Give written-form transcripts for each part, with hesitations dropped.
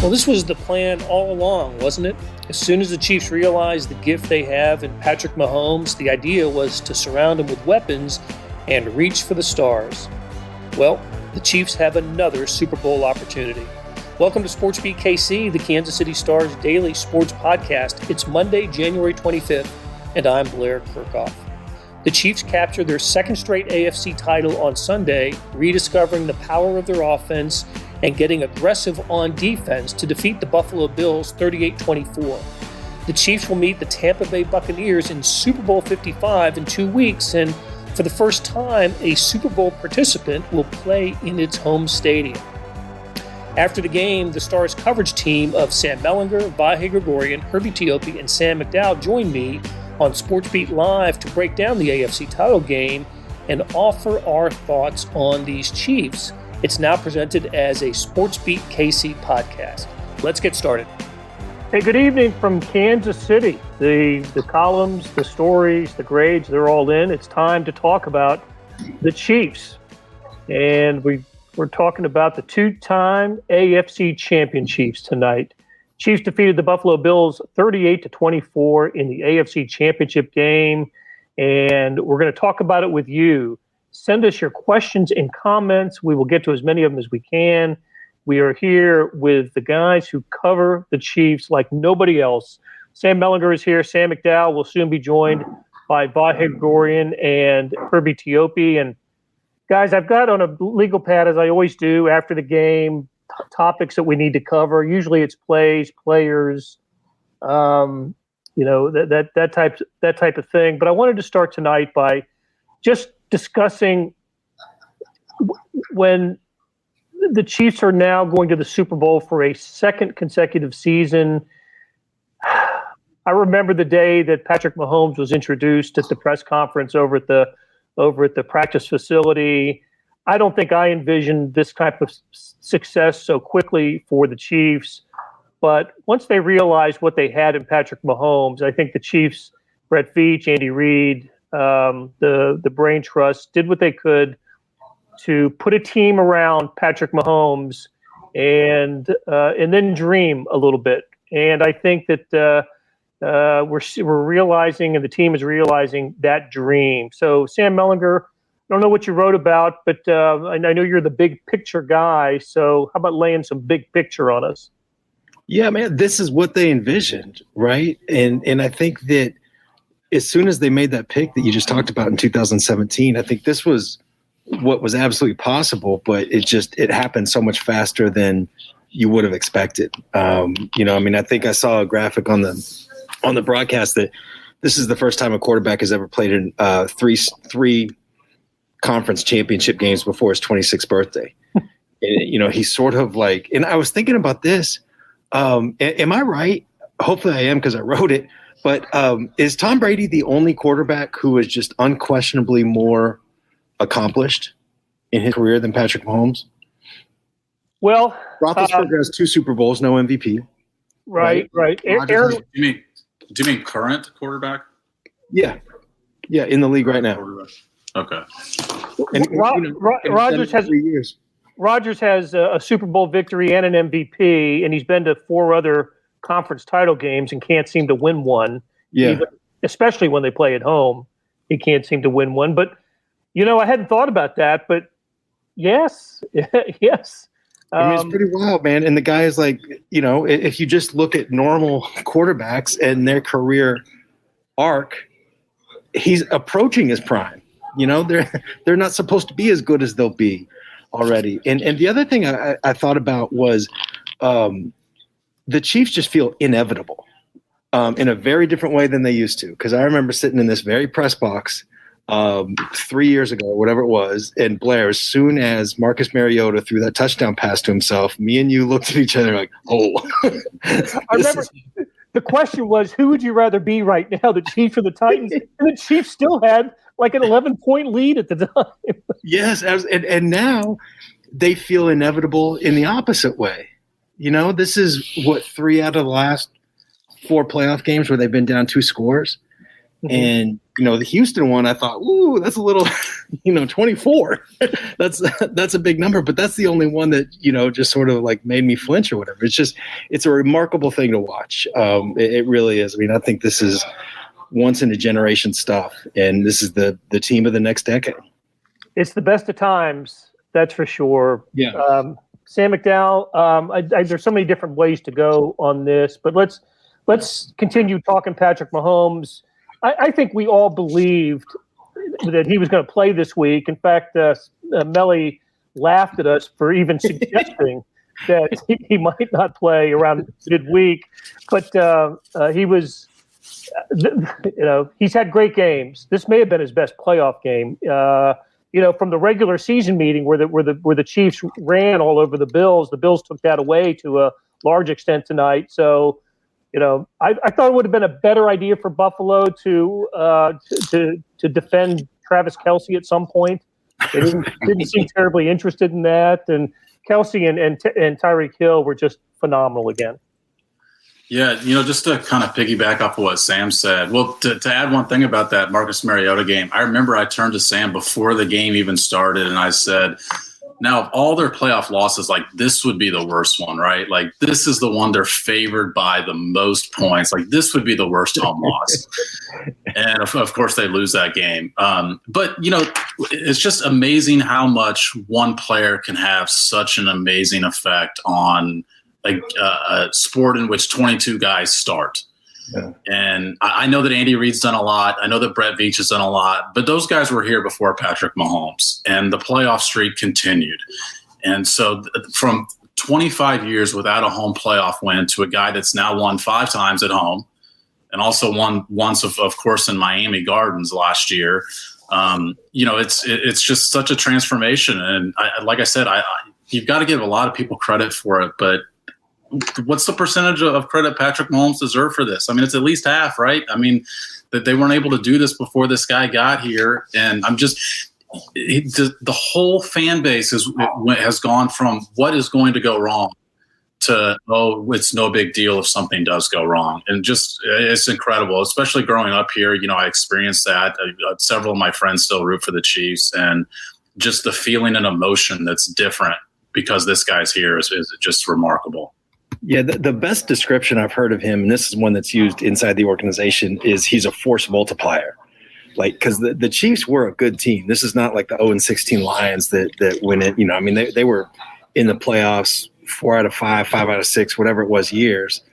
Well, this was the plan all along, wasn't it? As soon as the Chiefs realized the gift they have in Patrick Mahomes, the idea was to surround him with weapons and reach for the stars. Well, the Chiefs have another Super Bowl opportunity. Welcome to SportsBeat KC, the Kansas City Star's daily sports podcast. It's Monday, January 25th, and I'm Blair Kerkhoff. The Chiefs captured their second straight AFC title on Sunday, rediscovering the power of their offense and getting aggressive on defense to defeat the Buffalo Bills 38-24. The Chiefs will meet the Tampa Bay Buccaneers in Super Bowl 55 in 2 weeks, and for the first time, a Super Bowl participant will play in its home stadium. After the game, the Stars coverage team of Sam Mellinger, Vahe, Gregorian, Herbie, Teope, and Sam McDowell joined me on SportsBeat Live to break down the AFC title game and offer our thoughts on these Chiefs. It's now presented as a SportsBeat KC podcast. Let's get started. Hey, good evening from Kansas City. The columns, the stories, the grades, they're all in. It's time to talk about the Chiefs. And we're talking about the two-time AFC Championships tonight. Chiefs defeated the Buffalo Bills 38-24 in the AFC Championship game. And we're going to talk about it with you. Send us your questions and comments. We will get to as many of them as we can. We are here with the guys who cover the Chiefs like nobody else. Sam Mellinger is here. Sam McDowell will soon be joined by Vahe, Gregorian and Herbie Teope. And guys, I've got on a legal pad, as I always do after the game, topics that we need to cover. Usually it's plays, players, that type of thing. But I wanted to start tonight by just discussing when the Chiefs are now going to the Super Bowl for a second consecutive season. I remember the day that Patrick Mahomes was introduced at the press conference over at the practice facility. I don't think I envisioned this type of success so quickly for the Chiefs. But once they realized what they had in Patrick Mahomes, I think the Chiefs, Brett Veach, Andy Reid, the Brain Trust did what they could to put a team around Patrick Mahomes and then dream a little bit. And I think that we're realizing, and the team is realizing that dream. So Sam Mellinger, I don't know what you wrote about, but I know you're the big picture guy. So how about laying some big picture on us? Yeah, man, this is what they envisioned, right? And I think that as soon as they made that pick that you just talked about in 2017, I think this was what was absolutely possible, but it happened so much faster than you would have expected. I think I saw a graphic on the broadcast that this is the first time a quarterback has ever played in three conference championship games before his 26th birthday. And, he's sort of like, and I was thinking about this. Am I right? Hopefully I am because I wrote it. But is Tom Brady the only quarterback who is just unquestionably more accomplished in his career than Patrick Mahomes? Well, Roethlisberger has 2 Super Bowls, no MVP. Right. Do you mean current quarterback? Yeah, in the league right now. Okay. And, Rodgers has 3 years. Rodgers has a Super Bowl victory and an MVP, and he's been to 4 other conference title games and can't seem to win one. Yeah. Especially when they play at home, he can't seem to win one. But, I hadn't thought about that, but yes. Yes. It's pretty wild, man. And the guy is like, if you just look at normal quarterbacks and their career arc, he's approaching his prime. They're not supposed to be as good as they'll be already. And the other thing I thought about was the Chiefs just feel inevitable in a very different way than they used to. Because I remember sitting in this very press box 3 years ago, whatever it was, and Blair, as soon as Marcus Mariota threw that touchdown pass to himself, me and you looked at each other like, oh. I remember the question was, who would you rather be right now, the Chiefs or the Titans? And the Chiefs still had like an 11-point lead at the time. Yes, and now they feel inevitable in the opposite way. This is, 3 out of the last 4 playoff games where they've been down 2 scores. Mm-hmm. And, the Houston one, I thought, ooh, that's a little, 24. That's a big number, but that's the only one that, just sort of like made me flinch or whatever. It's a remarkable thing to watch. It really is. I mean, I think this is once in a generation stuff, and this is the team of the next decade. It's the best of times. That's for sure. Yeah. Sam McDowell, there's so many different ways to go on this, but let's continue talking Patrick Mahomes. I think we all believed that he was going to play this week. In fact, Melly laughed at us for even suggesting that he might not play around midweek. But he was, he's had great games. This may have been his best playoff game. From the regular season meeting where the Chiefs ran all over the Bills took that away to a large extent tonight. So. I thought it would have been a better idea for Buffalo to defend Travis Kelce at some point. They didn't seem terribly interested in that, and Kelce and Tyreek Hill were just phenomenal again. Yeah, just to kind of piggyback off of what Sam said. Well, to add one thing about that Marcus Mariota game, I remember I turned to Sam before the game even started, and I said, now, of all their playoff losses, like this would be the worst one, right? Like this is the one they're favored by the most points. Like this would be the worst home loss. And of course they lose that game. But, it's just amazing how much one player can have such an amazing effect on a sport in which 22 guys start. Yeah. And I know that Andy Reid's done a lot. I know that Brett Veach has done a lot, but those guys were here before Patrick Mahomes, and the playoff streak continued. And so from 25 years without a home playoff win to a guy that's now won 5 times at home and also won once, of course, in Miami Gardens last year, it's just such a transformation. And like I said, you've got to give a lot of people credit for it, but what's the percentage of credit Patrick Mahomes deserve for this? I mean, it's at least half, right? I mean, that they weren't able to do this before this guy got here. And the whole fan base has gone from what is going to go wrong to, it's no big deal if something does go wrong. And it's incredible, especially growing up here. I experienced that. Several of my friends still root for the Chiefs, and just the feeling and emotion that's different because this guy's here is just remarkable. Yeah, the best description I've heard of him, and this is one that's used inside the organization, is he's a force multiplier. Like, because the Chiefs were a good team. This is not like the 0-16 Lions that win it. I mean, they were in the playoffs 4 out of 5, 5 out of 6, whatever it was, years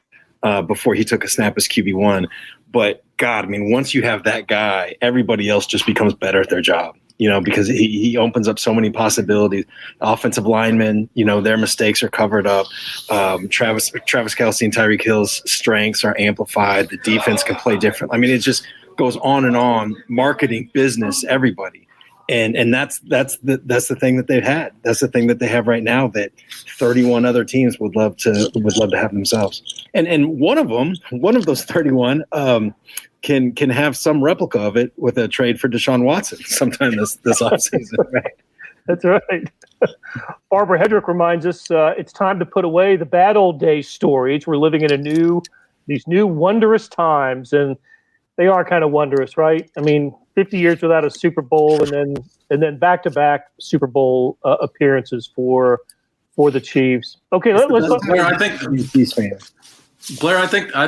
before he took a snap as QB1. But God, I mean, once you have that guy, everybody else just becomes better at their job. Because he opens up so many possibilities. Offensive linemen, their mistakes are covered up. Travis Kelce and Tyreek Hill's strengths are amplified. The defense can play different. I mean, it just goes on and on. Marketing, business, everybody, and that's the thing that they've had. That's the thing that they have right now that 31 other teams would love to have themselves. And one of those 31. Can have some replica of it with a trade for Deshaun Watson sometime this offseason. Right? That's right. Barbara Hedrick reminds us it's time to put away the bad old days stories. We're living in these new wondrous times, and they are kind of wondrous, right? I mean, 50 years without a Super Bowl, and then back-to-back Super Bowl appearances for the Chiefs. Okay, let's look. Blair, I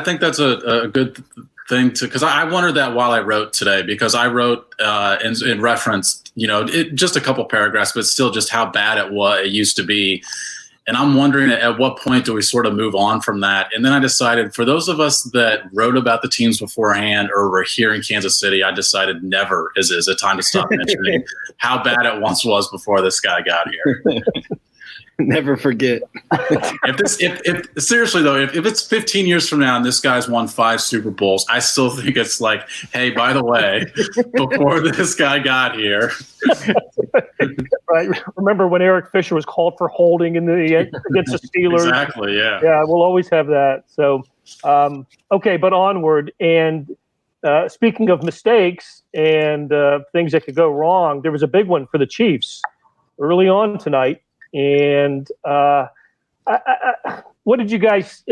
think that's a good thing because I wondered that while I wrote today, because I wrote in reference, just a couple paragraphs, but still just how bad it used to be. And I'm wondering at what point do we sort of move on from that? And then I decided for those of us that wrote about the teams beforehand or were here in Kansas City, I decided never is a time to stop mentioning how bad it once was before this guy got here. Never forget. if seriously though, if it's 15 years from now and this guy's won 5 Super Bowls, I still think it's like, hey, by the way, before this guy got here. Right. Remember when Eric Fisher was called for holding against the Steelers? Exactly. Yeah. Yeah, we'll always have that. So, okay, but onward. And speaking of mistakes and things that could go wrong, there was a big one for the Chiefs early on tonight. And what did you guys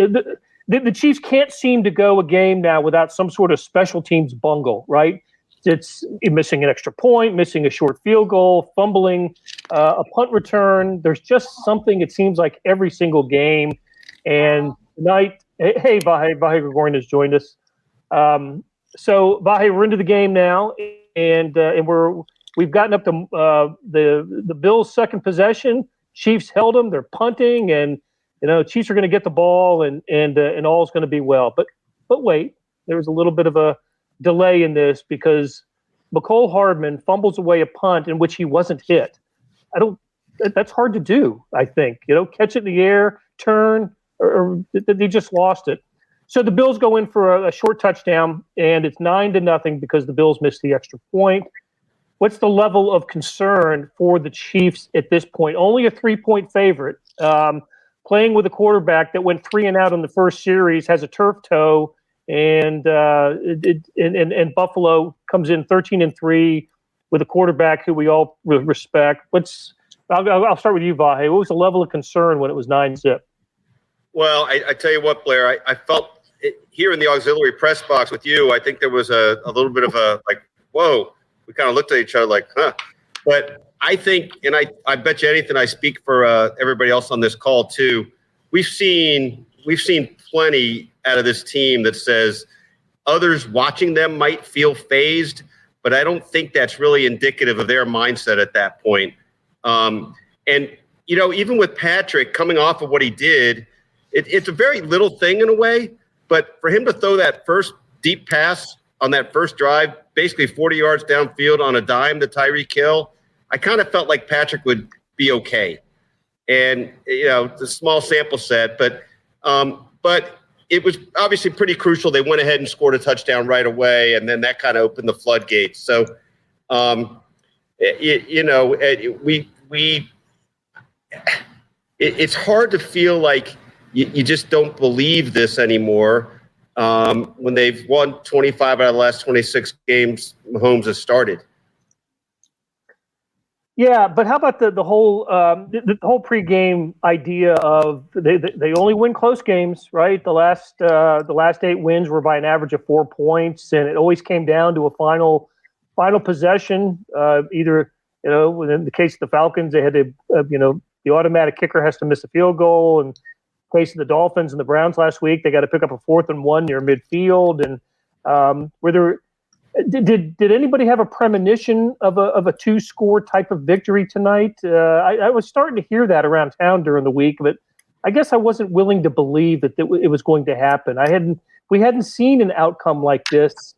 the Chiefs can't seem to go a game now without some sort of special teams bungle, right? It's missing an extra point, missing a short field goal, fumbling, a punt return. There's just something, it seems like, every single game. And tonight, hey, Vahe Gregorian has joined us. So, Vahe, we're into the game now, and we've gotten up to the Bills' second possession. Chiefs held them. They're punting, and Chiefs are going to get the ball, and all's going to be well. But wait, there was a little bit of a delay in this because McCole Hardman fumbles away a punt in which he wasn't hit. That's hard to do, I think. Catch it in the air, turn, or they just lost it. So the Bills go in for a short touchdown, and it's 9-0 because the Bills missed the extra point. What's the level of concern for the Chiefs at this point? Only a 3-point favorite. Playing with a quarterback that went 3-and-out in the first series, has a turf toe, and Buffalo comes in 13-3 with a quarterback who we all respect. I'll start with you, Vahe. What was the level of concern when it was 9-0? Well, I tell you what, Blair, I felt here in the auxiliary press box with you, I think there was a little bit of a whoa. We kind of looked at each other like, huh. But I think, and I bet you anything, I speak for everybody else on this call too. We've seen plenty out of this team that says others watching them might feel phased, but I don't think that's really indicative of their mindset at that point. And even with Patrick coming off of what he did, it's a very little thing in a way, but for him to throw that first deep pass on that first drive, basically 40 yards downfield on a dime to Tyreek Hill, I kind of felt like Patrick would be okay. And, it's a small sample set, but it was obviously pretty crucial. They went ahead and scored a touchdown right away, and then that kind of opened the floodgates. So, it's hard to feel like you just don't believe this anymore when they've won 25 out of the last 26 games Mahomes has started. Yeah, but how about the whole pregame idea of they only win close games, right? The last 8 wins were by an average of 4 points, and it always came down to a final possession. Either in the case of the Falcons, they had to the automatic kicker has to miss a field goal, and in the case of the Dolphins and the Browns last week, they got to pick up a 4th and 1 near midfield. And Did anybody have a premonition of a 2-score type of victory tonight? I was starting to hear that around town during the week, but I guess I wasn't willing to believe that it was going to happen. We hadn't seen an outcome like this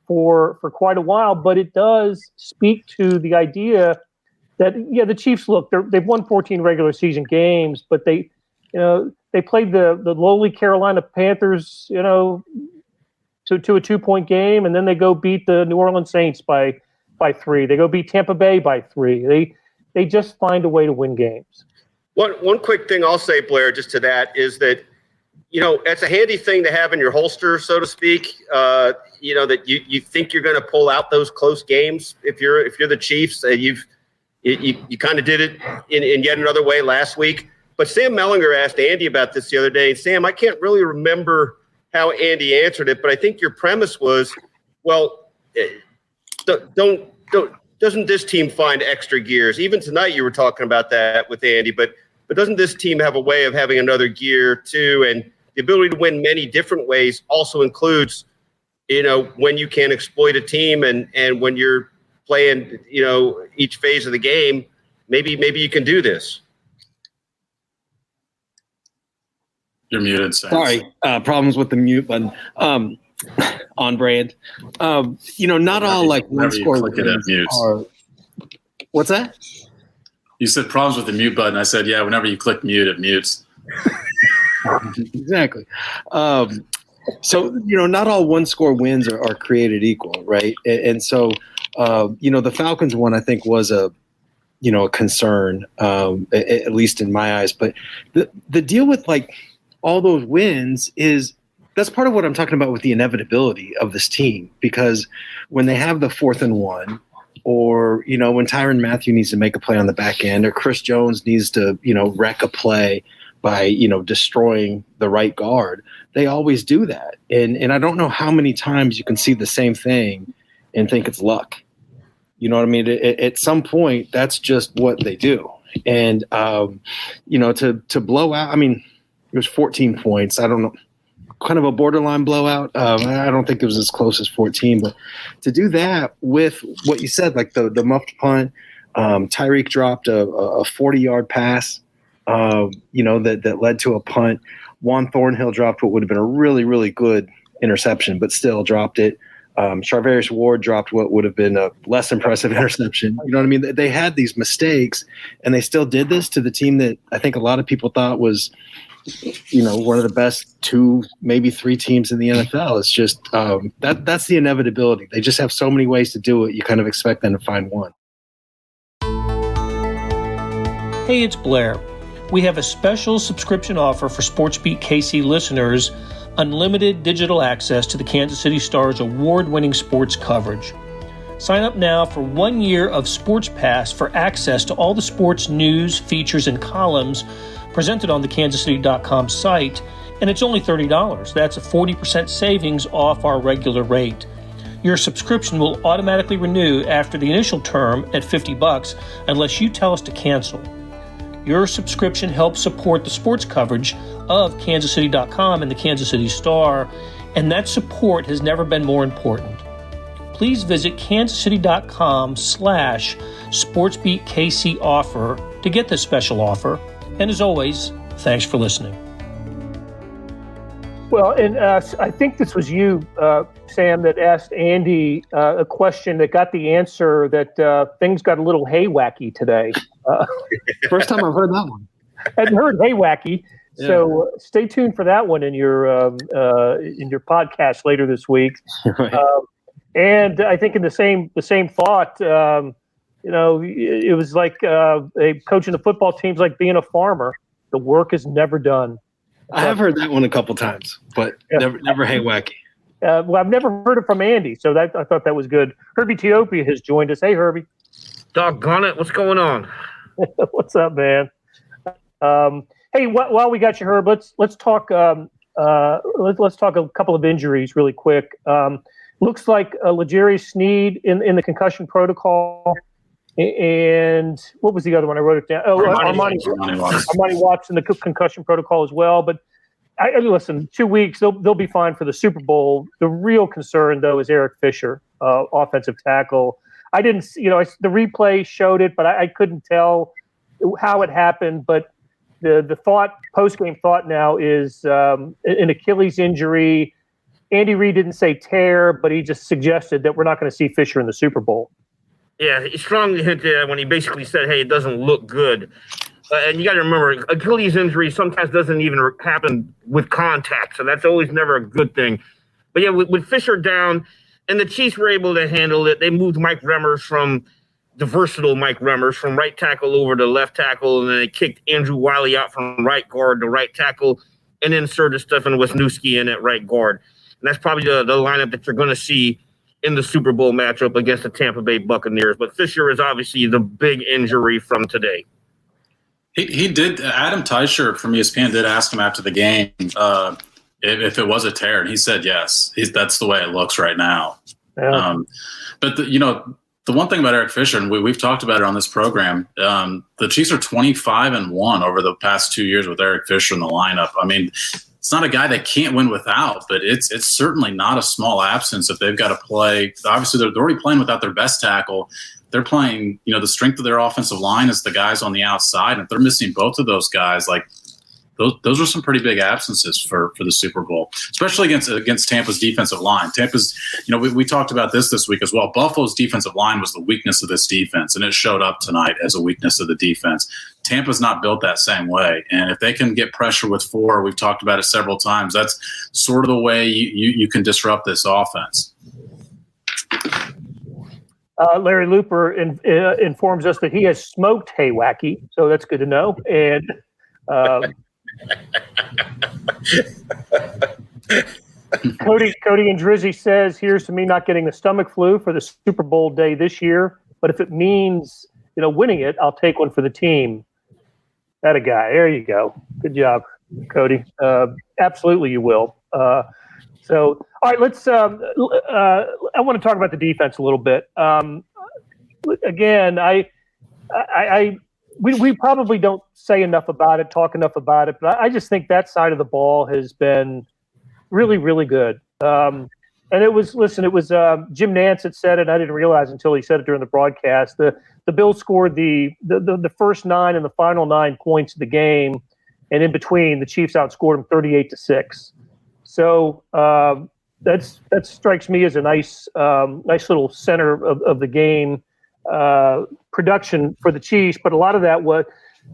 for quite a while, but it does speak to the idea that the Chiefs they've won 14 regular season games, but they played the lowly Carolina Panthers, to a 2-point game, and then they go beat the New Orleans Saints by 3. They go beat Tampa Bay by 3. They just find a way to win games. One quick thing I'll say, Blair, just to that is that it's a handy thing to have in your holster, so to speak. That you think you're going to pull out those close games if you're the Chiefs. You kind of did it in yet another way last week. But Sam Mellinger asked Andy about this the other day. Sam, I can't really remember how Andy answered it, but I think your premise was, well, doesn't this team find extra gears? Even tonight you were talking about that with Andy, but doesn't this team have a way of having another gear too? And the ability to win many different ways also includes, when you can exploit a team and when you're playing, each phase of the game, maybe you can do this. You're muted, Sam. Sorry, problems with the mute button. On brand. Not all like one score wins are. What's that? You said problems with the mute button. I said, yeah. Whenever you click mute, it mutes. Exactly. So not all one score wins are created equal, right? And so the Falcons one I think was a concern, at least in my eyes. But the deal with all those wins is that's part of what I'm talking about with the inevitability of this team, because when they have the 4th and 1, or, when Tyrann Mathieu needs to make a play on the back end, or Chris Jones needs to, wreck a play, by, destroying the right guard. They always do that. And I don't know how many times you can see the same thing and think it's luck. You know what I mean? At some point, that's just what they do. And, to blow out, it was 14 points. I don't know, kind of a borderline blowout. I don't think it was as close as 14, but to do that with what you said, like the muffed punt, Tyreek dropped a 40-yard pass, that led to a punt. Juan Thornhill dropped what would have been a really, really good interception, but still dropped it. Charvarius Ward dropped what would have been a less impressive interception. You know what I mean? They had these mistakes, and they still did this to the team that I think a lot of people thought was, one of the best 2, maybe 3 teams in the NFL. It's just that's the inevitability. They just have so many ways to do it. You kind of expect them to find one. Hey, it's Blair. We have a special subscription offer for SportsBeat KC listeners, unlimited digital access to the Kansas City Star's award-winning sports coverage. Sign up now for 1 year of Sports Pass for access to all the sports news, features, and columns presented on the kansascity.com site, and it's only $30. That's a 40% savings off our regular rate. Your subscription will automatically renew after the initial term at $50 unless you tell us to cancel. Your subscription helps support the sports coverage of kansascity.com and the Kansas City Star, and that support has never been more important. Please visit kansascity.com/SportsBeatKC offer to get this special offer. And as always, thanks for listening. Well, and I think this was you, Sam, that asked Andy a question that got the answer that things got a little hay-wacky today. First time I've heard that one. I hadn't heard hay-wacky, so stay tuned for that one in your podcast later this week. Right. And I think in the same thought, it was like coaching the football team's like being a farmer. The work is never done. I have heard that one a couple times, but never hay-wacky. Well, I've never heard it from Andy, so I thought that was good. Herbie Teope has joined us. Hey, Herbie. Doggone it! What's going on? What's up, man? Hey, while we got you, Herb, let's talk. Let's talk a couple of injuries really quick. Looks like L'Jarius Sneed in the concussion protocol. And what was the other one? I wrote it down. Oh, Armani Watts in the concussion protocol as well. But I listen, 2 weeks, they'll be fine for the Super Bowl. The real concern, though, is Eric Fisher, offensive tackle. I didn't, the replay showed it, but I couldn't tell how it happened. But the post-game thought now is an Achilles injury. Andy Reid didn't say tear, but he just suggested that we're not going to see Fisher in the Super Bowl. Yeah, he strongly hinted at when he basically said, hey, it doesn't look good. And you got to remember, Achilles injury sometimes doesn't even happen with contact, so that's always never a good thing. But yeah, with Fisher down, and the Chiefs were able to handle it. They moved Mike Remmers from the versatile Mike Remmers from right tackle over to left tackle, and then they kicked Andrew Wiley out from right guard to right tackle, and inserted Stefan Wisniewski in at right guard. And that's probably the lineup that you're going to see in the Super Bowl matchup against the Tampa Bay Buccaneers. But Fisher is obviously the big injury from today. He did. Adam Teicher from ESPN did ask him after the game if it was a tear, and he said yes. That's the way it looks right now. Yeah. But the one thing about Eric Fisher, and we've talked about it on this program, the Chiefs are 25-1 over the past 2 years with Eric Fisher in the lineup. I mean, it's not a guy they can't win without, but it's certainly not a small absence if they've got to play. Obviously, they're already playing without their best tackle. They're playing, the strength of their offensive line is the guys on the outside. And if they're missing both of those guys, like those are some pretty big absences for the Super Bowl, especially against Tampa's defensive line. Tampa's, we talked about this week as well. Buffalo's defensive line was the weakness of this defense, and it showed up tonight as a weakness of the defense. Tampa's not built that same way, and if they can get pressure with four, we've talked about it several times, that's sort of the way you can disrupt this offense. Larry Looper informs us that he has smoked haywacky, so that's good to know. And Cody and Drizzy says, here's to me not getting the stomach flu for the Super Bowl day this year, but if it means winning it, I'll take one for the team. That a guy. There you go. Good job, Cody. Absolutely, you will. So, all right, let's. I want to talk about the defense a little bit. Again, we probably don't say enough about it, talk enough about it, but I just think that side of the ball has been really, really good. And it was Jim Nantz that said it. I didn't realize until he said it during the broadcast. The Bills scored the first 9 and the final 9 points of the game, and in between, the Chiefs outscored them 38-6. So that strikes me as a nice little center of the game production for the Chiefs. But a lot of that was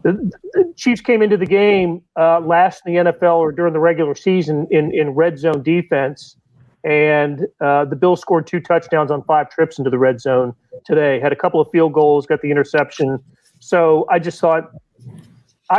the Chiefs came into the game last in the NFL or during the regular season in red zone defense. And the Bills scored 2 touchdowns on 5 trips into the red zone today. Had a couple of field goals, got the interception. So I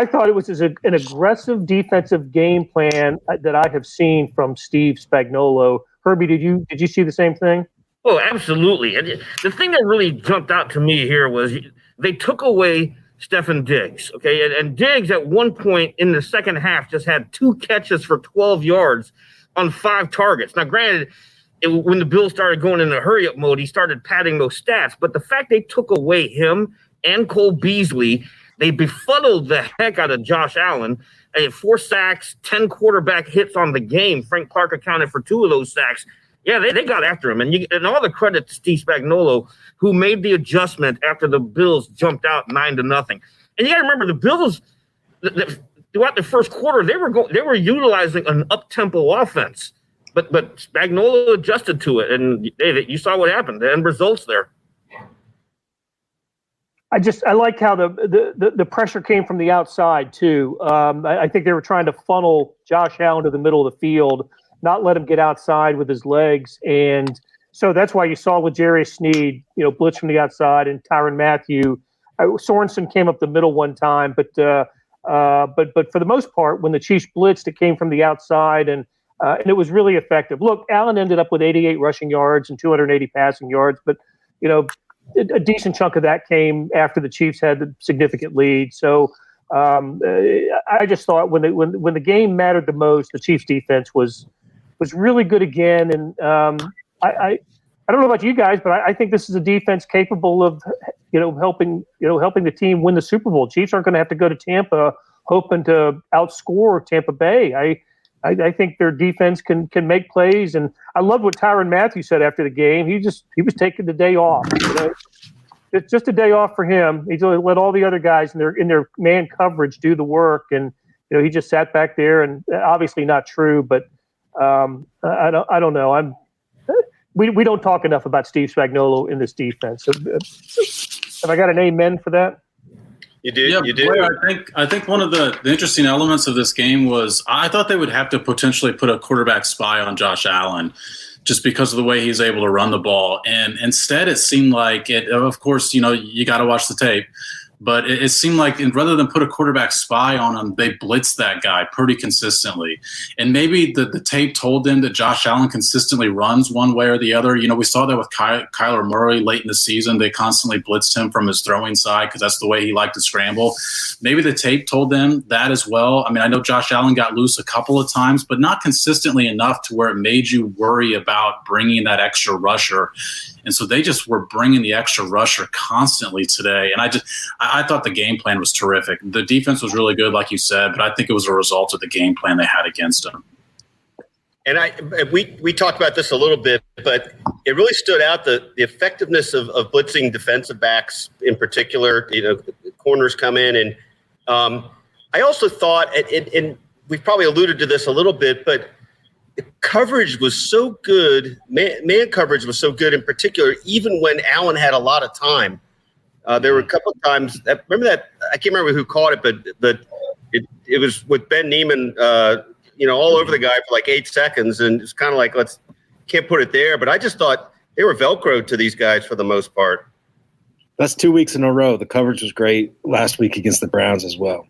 thought it was an aggressive defensive game plan that I have seen from Steve Spagnuolo. Herbie, did you see the same thing? Oh, absolutely. And the thing that really jumped out to me here was they took away Stefon Diggs. Okay, and Diggs at one point in the second half just had 2 catches for 12 yards on 5 targets. Now, granted, when the Bills started going into hurry-up mode, he started padding those stats. But the fact they took away him and Cole Beasley, they befuddled the heck out of Josh Allen. 4 sacks, 10 quarterback hits on the game. Frank Clark accounted for 2 of those sacks. Yeah, they got after him. And all the credit to Steve Spagnuolo, who made the adjustment after the Bills jumped out 9-0. And you got to remember, the Bills throughout the first quarter, they were utilizing an up-tempo offense, but Spagnuolo adjusted to it, and you saw what happened. The end results there. I like how the pressure came from the outside too. I think they were trying to funnel Josh Allen to the middle of the field, not let him get outside with his legs, and so that's why you saw L'Jarius Sneed, blitz from the outside, and Tyrann Mathieu. Sorensen came up the middle one time, but for the most part, when the Chiefs blitzed, it came from the outside, and it was really effective. Look, Allen ended up with 88 rushing yards and 280 passing yards, but a decent chunk of that came after the Chiefs had the significant lead. So I just thought when the game mattered the most, the Chiefs defense was really good again. And I don't know about you guys, but I think this is a defense capable of helping the team win the Super Bowl. Chiefs aren't going to have to go to Tampa hoping to outscore Tampa Bay. I think their defense can make plays, and I love what Tyrann Mathieu said after the game. He was taking the day off. It's just a day off for him. He let all the other guys in their man coverage do the work, and he just sat back there. And obviously not true, but I don't know. We don't talk enough about Steve Spagnuolo in this defense. Have I got an amen for that? You did. Yeah, you did. Blair, I think one of the interesting elements of this game was I thought they would have to potentially put a quarterback spy on Josh Allen just because of the way he's able to run the ball. And instead it seemed like of course, you got to watch the tape. But it seemed like rather than put a quarterback spy on him, they blitzed that guy pretty consistently. And maybe the tape told them that Josh Allen consistently runs one way or the other. We saw that with Kyler Murray late in the season. They constantly blitzed him from his throwing side because that's the way he liked to scramble. Maybe the tape told them that as well. I mean, I know Josh Allen got loose a couple of times, but not consistently enough to where it made you worry about bringing that extra rusher. And so they just were bringing the extra rusher constantly today. And I thought the game plan was terrific. The defense was really good, like you said, but I think it was a result of the game plan they had against them. And we talked about this a little bit, but it really stood out the effectiveness of blitzing defensive backs in particular. Corners come in, and I also thought, and we've probably alluded to this a little bit, but the coverage was so good. Man coverage was so good in particular, even when Allen had a lot of time. There were a couple of times. Remember that? I can't remember who caught it, but it was with Ben Neiman, all over the guy for like 8 seconds, and it's kind of like can't put it there. But I just thought they were Velcroed to these guys for the most part. That's 2 weeks in a row. The coverage was great last week against the Browns as well.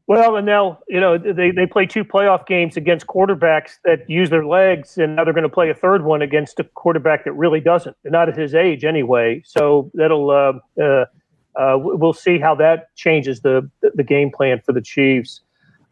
Well, and now, they play 2 playoff games against quarterbacks that use their legs, and now they're going to play a third one against a quarterback that really doesn't, not at his age anyway. So that'll we'll see how that changes the game plan for the Chiefs.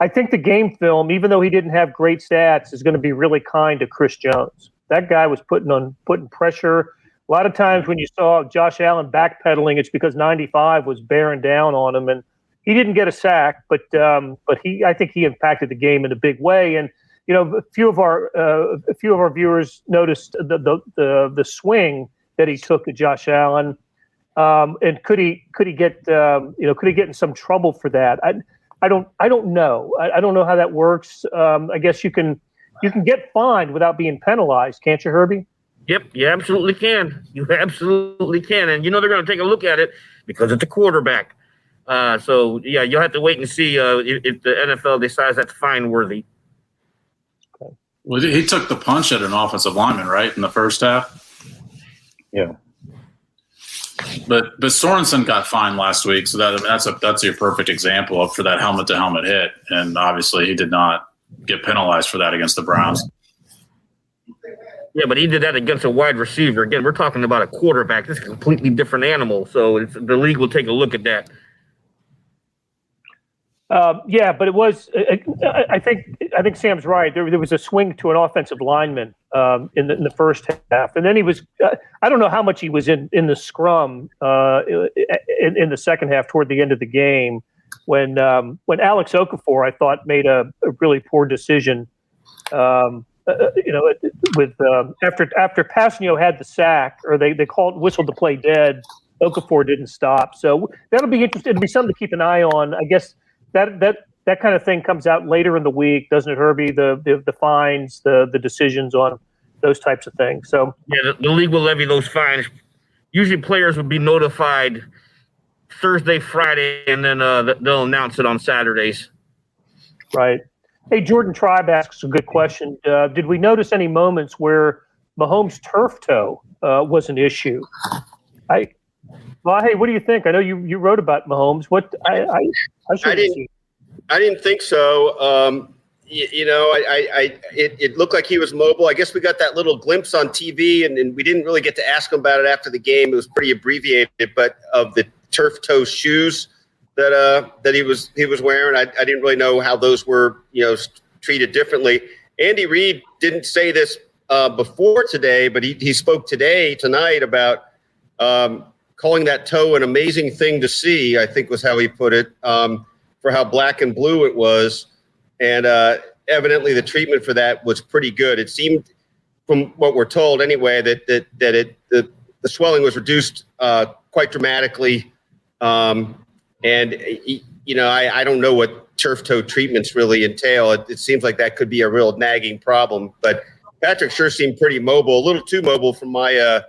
I think the game film, even though he didn't have great stats, is going to be really kind to Chris Jones. That guy was putting pressure. A lot of times when you saw Josh Allen backpedaling, it's because 95 was bearing down on him, and he didn't get a sack, but I think he impacted the game in a big way. And a few of our viewers noticed the swing that he took at Josh Allen, and could he get in some trouble for that? I don't know. I don't know how that works. I guess you can get fined without being penalized, can't you, Herbie? Yep, you absolutely can. You absolutely can. And they're going to take a look at it because it's a quarterback. So you'll have to wait and see if the NFL decides that's fine worthy. Okay. Well, he took the punch at an offensive lineman, right, in the first half? Yeah. But Sorensen got fined last week, so that's your perfect example for that helmet-to-helmet hit. And obviously he did not get penalized for that against the Browns. Yeah, but he did that against a wide receiver. Again, we're talking about a quarterback. This is a completely different animal. So the league will take a look at that. But it was. I think Sam's right. There was a swing to an offensive lineman in the first half, and then he was. I don't know how much he was in the scrum in the second half toward the end of the game when Alex Okafor, I thought, made a really poor decision. With after Passanio had the sack, or they whistled the play dead, Okafor didn't stop. So that'll be interesting. It'll be something to keep an eye on. I guess that kind of thing comes out later in the week, doesn't it, Herbie? The fines, the decisions on those types of things. So yeah, the league will levy those fines. Usually, players would be notified Thursday, Friday, and then they'll announce it on Saturdays. Right. Hey, Jordan Tribe asks a good question. Did we notice any moments where Mahomes' turf toe was an issue? Hey, what do you think? I know you wrote about Mahomes. What I didn't think so. It looked like he was mobile. I guess we got that little glimpse on TV, and we didn't really get to ask him about it after the game. It was pretty abbreviated, but of the turf toe shoes that he was wearing, I didn't really know how those were treated differently. Andy Reid didn't say this before today, but he spoke tonight about calling that toe an amazing thing to see, I think was how he put it, for how black and blue it was. And evidently the treatment for that was pretty good. It seemed, from what we're told anyway, that the swelling was reduced quite dramatically. I don't know what turf toe treatments really entail. It seems like that could be a real nagging problem. But Patrick sure seemed pretty mobile, a little too mobile for my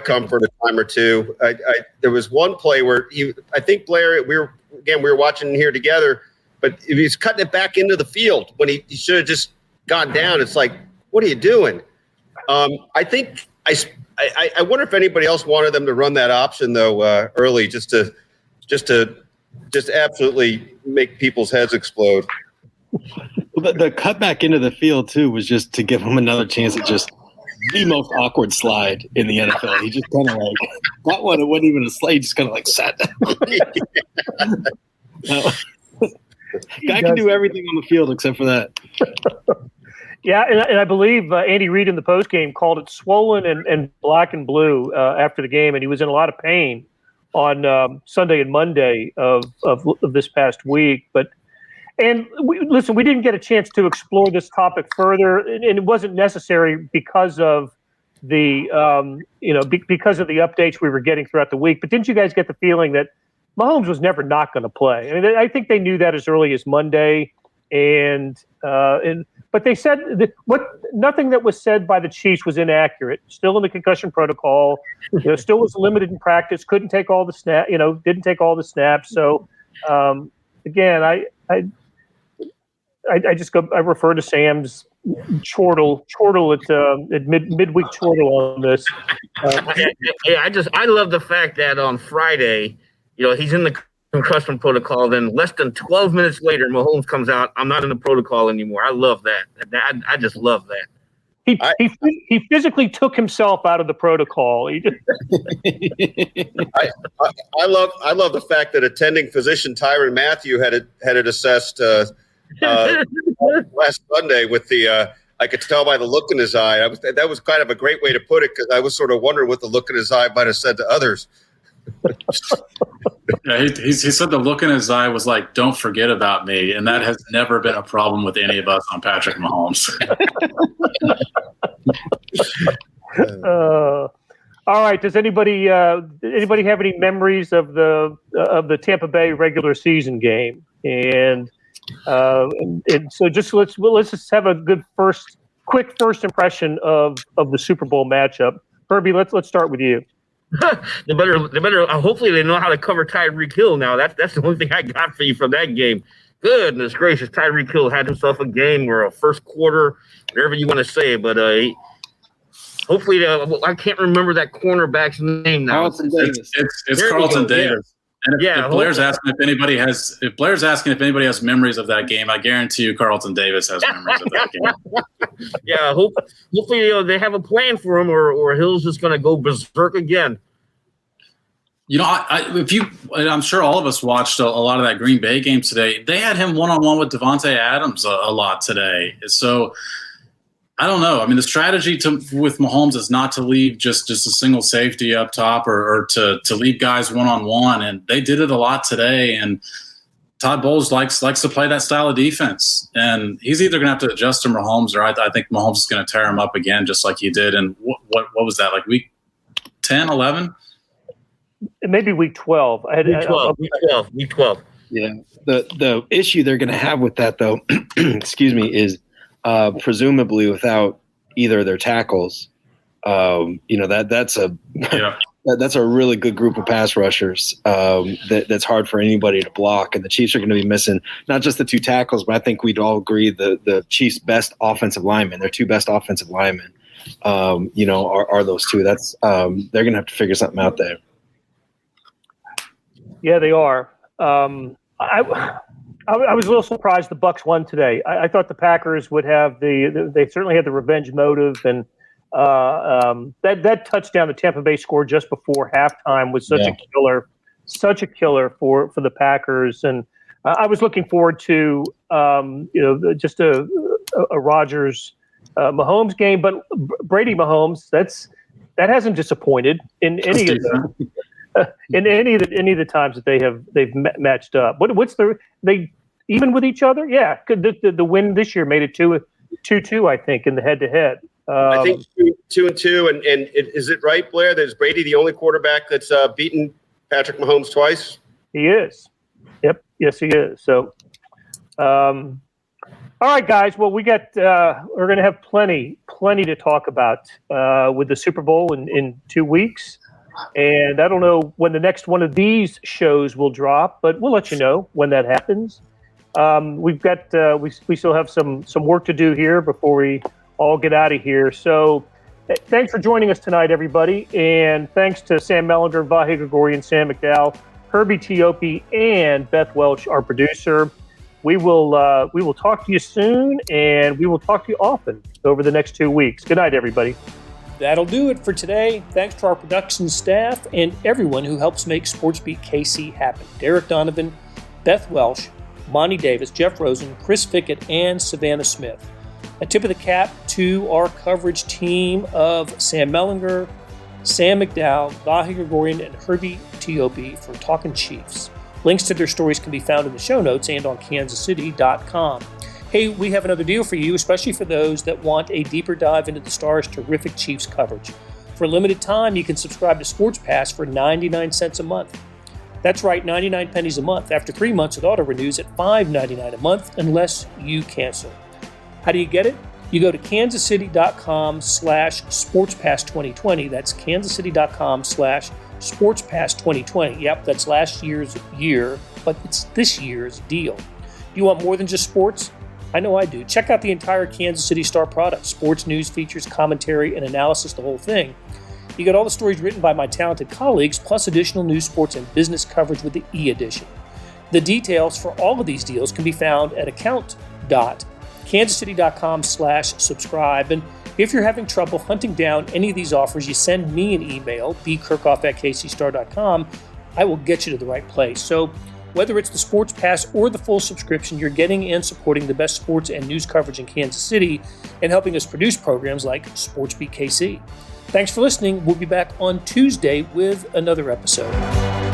comfort a time or two. There was one play where I think Blair, we were watching here together, but he's cutting it back into the field when he should have just gone down. It's like, what are you doing? I think I wonder if anybody else wanted them to run that option though early, just to absolutely make people's heads explode. The cut back into the field too was just to give him another chance at just the most awkward slide in the NFL. He just kind of that one. It wasn't even a slide. He just kind of sat down. Guy can do everything on the field except for that. Yeah, and I believe Andy Reid in the postgame called it swollen and black and blue after the game, and he was in a lot of pain on Sunday and Monday of this past week. We didn't get a chance to explore this topic further, and it wasn't necessary because of the because of the updates we were getting throughout the week. But didn't you guys get the feeling that Mahomes was never not going to play? I mean, I think they knew that as early as Monday, but they said nothing that was said by the Chiefs was inaccurate. Still in the concussion protocol, still was limited in practice. Couldn't take all the didn't take all the snaps. So again, I refer to Sam's chortle at midweek chortle on this. I love the fact that on Friday, he's in the concussion protocol. Then less than 12 minutes later, Mahomes comes out. I'm not in the protocol anymore. I love that. I just love that. He physically took himself out of the protocol. He just I love the fact that attending physician Tyrann Mathieu had it assessed last Sunday with the. I could tell by the look in his eye. That was kind of a great way to put it, because I was sort of wondering what the look in his eye might have said to others. Yeah, he said the look in his eye was like, "Don't forget about me," and that has never been a problem with any of us on Patrick Mahomes. All right. Does anybody have any memories of the Tampa Bay regular season game? And so let's just have a quick first impression of the Super Bowl matchup. Herbie, let's start with you. They better. Hopefully, they know how to cover Tyreek Hill now. That's the only thing I got for you from that game. Goodness gracious, Tyreek Hill had himself a game where a first quarter, whatever you want to say, but hopefully, I can't remember that cornerback's name now. Carlton Davis. It's Carlton Davis. And if Blair's asking if anybody has memories of that game, I guarantee you Carlton Davis has memories of that game. Yeah, hopefully they have a plan for him, or Hill's just going to go berserk again. You know, I'm sure all of us watched a lot of that Green Bay game today. They had him one-on-one with Devontae Adams a lot today. So I don't know. I mean, the strategy with Mahomes is not to leave just a single safety up top or to leave guys one-on-one, and they did it a lot today. And Todd Bowles likes to play that style of defense, and he's either going to have to adjust to Mahomes, or I think Mahomes is going to tear him up again, just like he did. And what was that, like week 10, 11? Maybe week 12. Week 12. Yeah. The issue they're going to have with that, though, excuse me, is presumably without either of their tackles. That's a really good group of pass rushers that's hard for anybody to block. And the Chiefs are going to be missing not just the two tackles, but I think we'd all agree the Chiefs' best offensive linemen, their two best offensive linemen, are those two. That's they're going to have to figure something out there. Yeah, they are. I was a little surprised the Bucs won today. I thought the Packers would have they certainly had the revenge motive, and that touchdown the Tampa Bay scored just before halftime was such a killer for the Packers. And I was looking forward to just a Rodgers Mahomes game, but Brady Mahomes that hasn't disappointed in any of them. In any of the times that they've matched up. What's they even with each other? Yeah, the win this year made it 2-2, I think, in the head-to-head. I think 2-2, and is it right, Blair, that is Brady the only quarterback that's beaten Patrick Mahomes twice? He is. Yep. Yes, he is. So, all right, guys. Well, we're going to have plenty to talk about with the Super Bowl in 2 weeks. And I don't know when the next one of these shows will drop, but we'll let you know when that happens. We've got we still have some work to do here before we all get out of here. So thanks for joining us tonight, everybody. And thanks to Sam Mellinger, Vahe Gregorian, Sam McDowell, Herbie Teope, and Beth Welch, our producer. We will talk to you soon, and we will talk to you often over the next 2 weeks. Good night, everybody. That'll do it for today. Thanks to our production staff and everyone who helps make SportsBeat KC happen. Derek Donovan, Beth Welsh, Monty Davis, Jeff Rosen, Chris Fickett, and Savannah Smith. A tip of the cap to our coverage team of Sam Mellinger, Sam McDowell, Vahe Gregorian, and Herbie Teope for Talking Chiefs. Links to their stories can be found in the show notes and on kansascity.com. Hey, we have another deal for you, especially for those that want a deeper dive into the Stars' terrific Chiefs coverage. For a limited time, you can subscribe to Sports Pass for 99 cents a month. That's right, 99 pennies a month. After 3 months, it auto-renews at $5.99 a month unless you cancel. How do you get it? You go to kansascity.com/SportsPass2020. That's kansascity.com/SportsPass2020. Yep, that's last year's year, but it's this year's deal. Do you want more than just sports? I know I do. Check out the entire Kansas City Star product. Sports news, features, commentary, and analysis, the whole thing. You get all the stories written by my talented colleagues, plus additional news, sports, and business coverage with the e-edition. The details for all of these deals can be found at account.kansascity.com/subscribe. And If you're having trouble hunting down any of these offers, you send me an email, bkerkhoff@kcstar.com. I will get you to the right place. So whether it's the Sports Pass or the full subscription, you're getting and supporting the best sports and news coverage in Kansas City and helping us produce programs like SportsBeat KC. Thanks for listening. We'll be back on Tuesday with another episode.